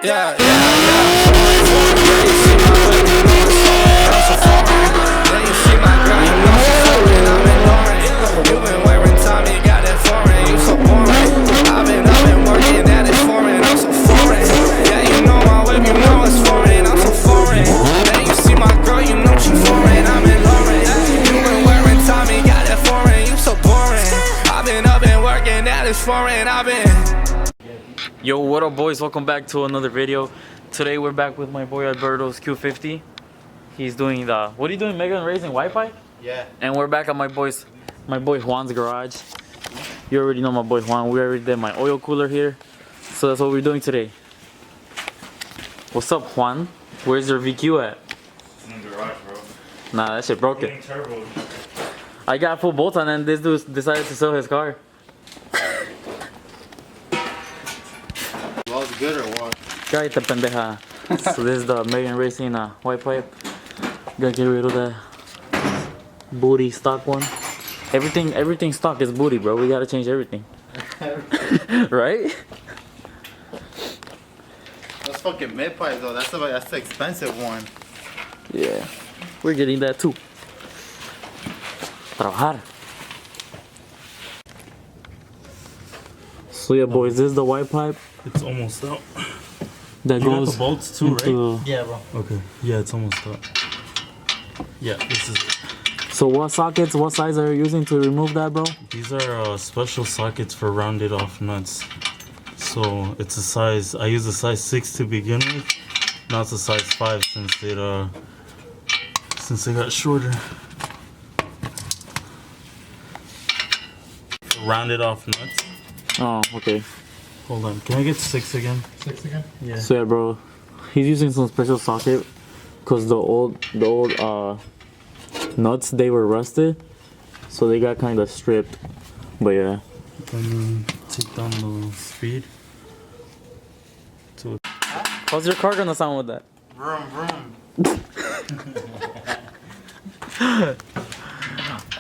Yeah, yeah, yeah. Yeah, you see my whip, you know it's foreign. I'm so foreign. Yeah, you see my girl, you know she's foreign. I'm in Lauren. You been wearing Tommy, got that foreign. You so boring. I've been working at it foreign. I'm so foreign. Yeah, you know my whip, you know it's foreign. I'm so foreign. Yeah, you see my girl, you know she foreign. I'm in Lauren. You been wearing Tommy, got that foreign. You so boring. I've been working at it foreign. I've been. Yo, what up boys, welcome back to another video. Today we're back with my boy Alberto's Q50. He's doing the, what are you doing, Megan raising Wi-Fi? Yeah. And we're back at my boy Juan's garage. You already know my boy Juan. We already did my oil cooler here. So that's what we're doing today. What's up, Juan? Where's your VQ at? It's in the garage, bro. Nah, that shit broke it. Turbo. I got full bolts on and this dude decided to sell his car. Well, it's good or what? Cállate, pendeja. So this is the Megan Racing white pipe. Gotta get rid of that booty stock one. Everything stock is booty, bro. We gotta change everything. Right? That's fucking mid pipe though. That's the expensive one. Yeah. We're getting that too. Trabajar. So yeah, boys, this is the white pipe It's almost out. that You got goes the bolts too, right? into Yeah, bro. Okay. Yeah, it's almost out. Yeah, this is. So what sockets, what size are you using to remove that, bro? These are special sockets for rounded off nuts. So it's a size. I use a size 6 to begin with. Now it's a size 5 since it got shorter. Rounded off nuts. Oh, okay. Hold on. Can I get 6 again? 6 again? Yeah. So yeah, bro, he's using some special socket because the old nuts, they were rusted, so they got kind of stripped. But yeah. Then take down the speed. How's your car gonna sound with that? Vroom, vroom.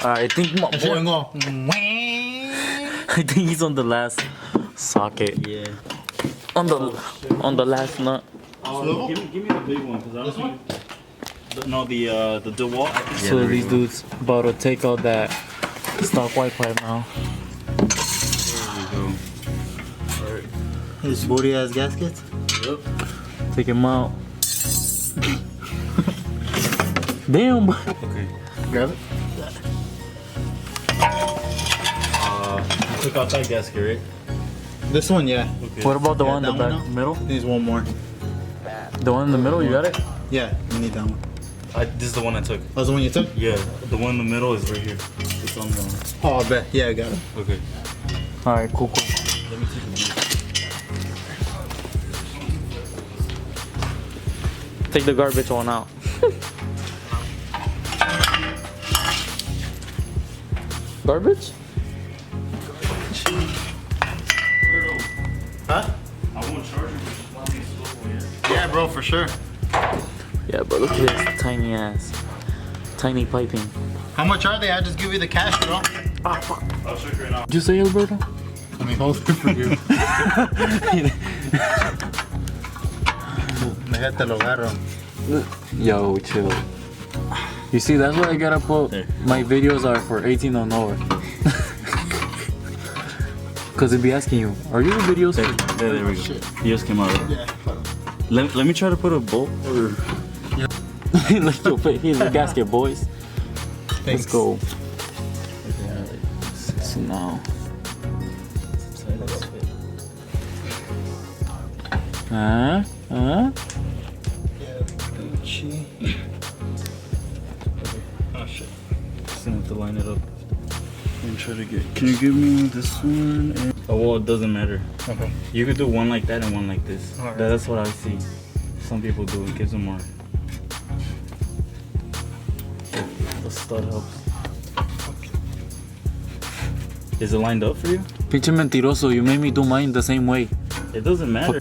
I think my boy, I think he's on the last socket. Yeah. On the last nut. Oh, give me the big one, cause I don't think. No, the DeWalt. So these dudes about to take out that stock white pipe now. There we go. Alright. His booty ass gaskets? Yep. Take him out. Damn. Okay. Grab it. You took out that gasket, right? This one, yeah. Okay. What about the one in the that back one middle? Needs one more. The one in the middle, you got it? Yeah, you need that one. This is the one I took. That's the one you took? Yeah, the one in the middle is right here. It's on the. Oh, I bet. Yeah, I got it. Okay. Alright, cool. Let me take a look. Take the garbage one out. Garbage? Huh? I won't charge you, but just let me slow here. Yeah, bro, for sure. Yeah, but look at this tiny piping. How much are they? I'll just give you the cash, bro. Ah, fuck. I'll check right now. Did you say Alberto? Let me hold it for you. Déjate lo agarro. Yo, chill. You see, that's why I gotta put my videos are for 18 or over. Cause it'd be asking you, are you in videos? There we go. He just came out. Yeah. Let me try to put a bolt. Like your face, here's the gasket, boys. Thanks. Let's go. So now. Huh? Yeah. Oh shit. Just gonna have to line it up and try to get. Can you give me this one? And, oh well, it doesn't matter. Okay. You could do one like that and one like this. Alright. That's what I see. Some people do. It gives them more. The stud helps. Is it lined up for you? Pinche mentiroso, you made me do mine the same way. It doesn't matter.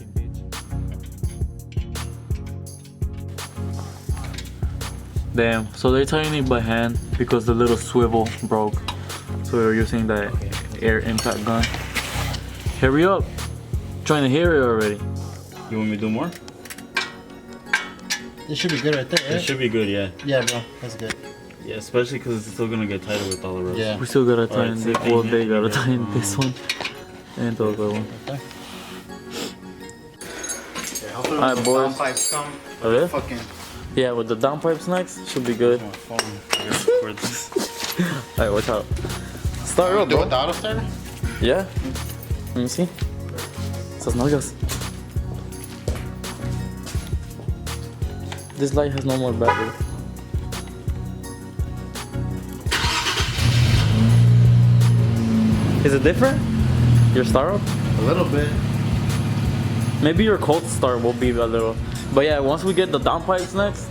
Damn, so they're tightening it by hand because the little swivel broke. So we're using the air impact gun. Hurry up! Trying to hear it already. You want me to do more? This should be good right there, It should be good, yeah. Yeah, bro. That's good. Yeah, especially because it's still gonna get tighter with all the rubs. Yeah. We still gotta tie Alright, in same the, thing well, here. they gotta tie in this one and the other one. Right there. Yeah, hopefully Alright, when boys. the pipes come, Oh, yeah? fucking... Yeah, with the downpipes next, should be good. My phone. I gotta record this. Alright, watch out. Start up, Do bro. it the auto starter? Yeah. Let me see. Estas nalgas. This light has no more battery. Is it different? Your start up? A little bit. Maybe your cold start will be a little. But yeah, once we get the downpipes next,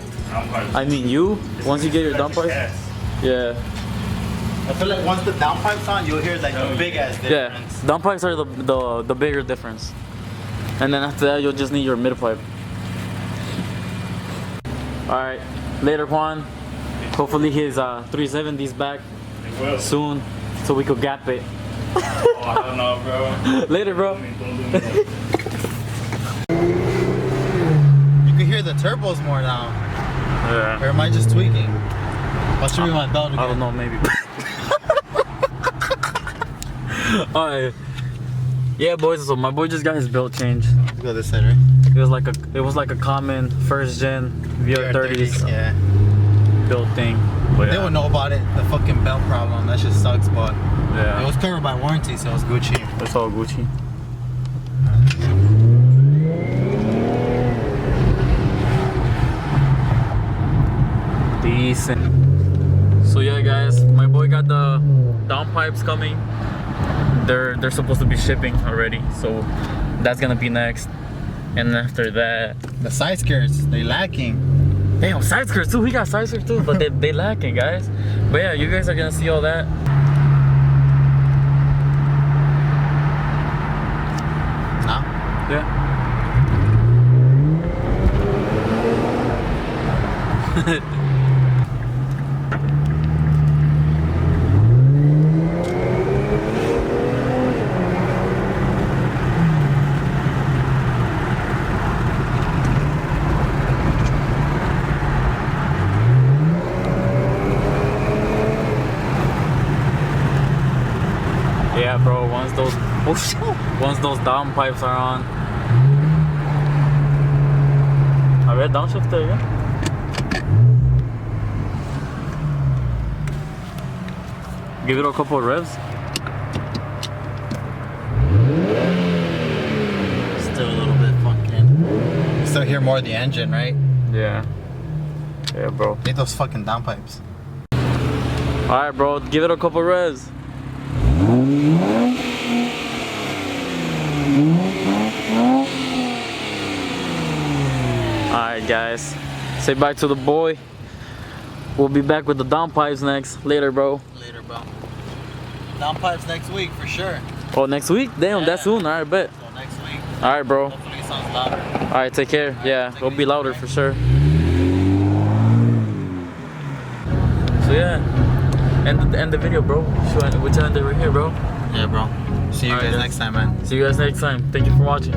I mean you, once you get your downpipes, yeah. I feel like once the downpipe's on, you'll hear like a big ass Yeah, difference. downpipes are the bigger difference. And then after that, you'll just need your mid pipe. Alright, later Juan. Hopefully his 370's back soon so we could gap it. Oh, I don't know, bro. Later, bro. Don't do me that. You can hear the turbos more now. Yeah. Or am I just tweaking? Must be my belt again. I don't know, maybe. Alright. Yeah, boys. So my boy just got his belt changed. Let's go this side, right? It was like a common first gen VR30s Yeah. built thing. But They yeah. would know about it, the fucking belt problem. That shit sucks, but it Yeah. was covered by warranty, so it was Gucci. It's all Gucci. Decent. So yeah, guys, my boy got the downpipes coming. They're supposed to be shipping already, so that's gonna be next. And after that, The side skirts, they lacking. damn, side skirts too. We got side skirts too, but they lacking, guys. But yeah, you guys are gonna see all that. No? Yeah. Yeah, bro. Once those down pipes are on. A ver, downshifter, yeah. Give it a couple of revs. Still a little bit fucking. You still hear more of the engine, right? Yeah. Yeah, bro. Need those fucking downpipes. Alright, bro. Give it a couple of revs. Alright, guys. Say bye to the boy. We'll be back with the downpipes next. Later, bro. Later, bro. Downpipes next week for sure. Oh, next week? Damn, Yeah. that's soon. Alright, bet. So next week, Alright, bro. hopefully it sounds louder. Alright, take care. Yeah, it'll be louder for sure. So yeah, end the video, bro. We're trying to end it right here, bro. Yeah, bro. See you Alright, guys guys. next time, man. See you guys next time. Thank you for watching.